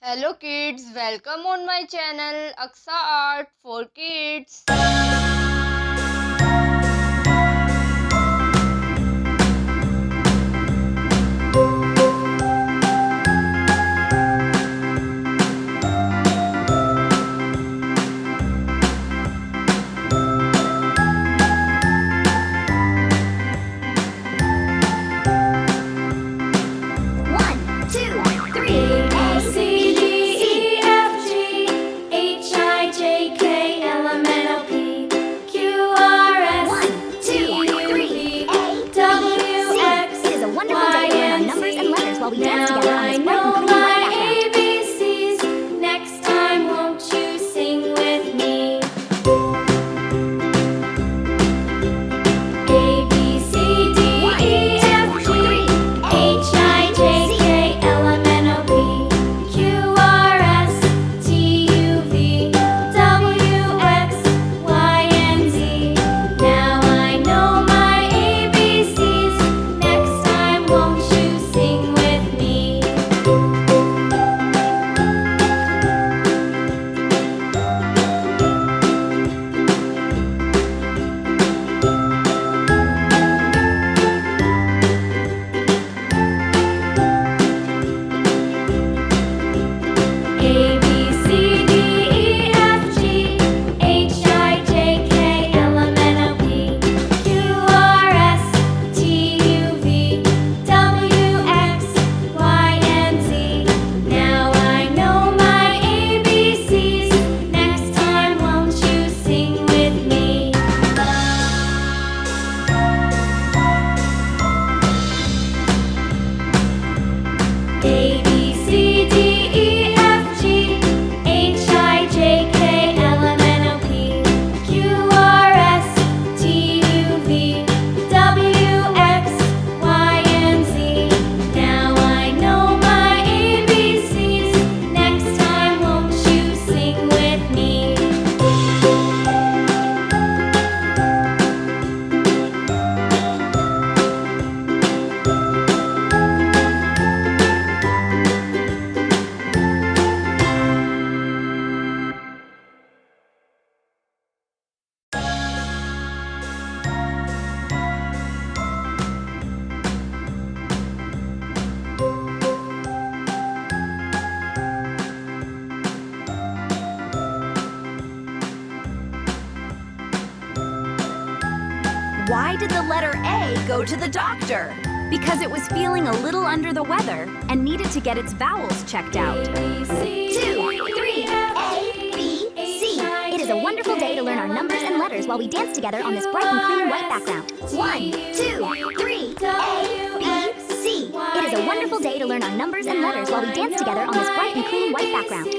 Hello kids, welcome on my channel Aqsa Art for Kids. One, two, three. A, C, D, E, F, G, H, I, J, K, L, M, N, O, P, Q, R, S, T, U, V, W, X, It is a wonderful day to learn our numbers and letters while we dance Now together on I this bright and know clean my white background. ABCs. Next time, won't you sing with me? A, B, C, D, E, F, G, H, I, J, K, L, M, N, O, P, Q, R, S, T, U, V, W, X, Y, and Z. Now I know my ABCs. Next time, won't you sing with me? A, B, C, D, E, F, G, H, I, J, K, L, M, N, O, P, Q, R, S, T, U, V, W, X, Y, and Z. Now I know my ABCs. Next time, won't you sing with me? A, B, C, D, E, F, G, H, I, J, K, L, M, N, O, P, Q, R, S, T, U, V, W, X, Y, and Z. Now I know my ABCs. Next time, won't you sing with me? Why did the letter A go to the doctor? Because it was feeling a little under the weather and needed to get its vowels checked out. A, B, C, Two, three, A, B, C. It is a wonderful day to learn our numbers and letters while we dance together on this bright and clean white background. One, two, three, A, B, C. It is a wonderful day to learn our numbers and letters while we dance together on this bright and clean white background.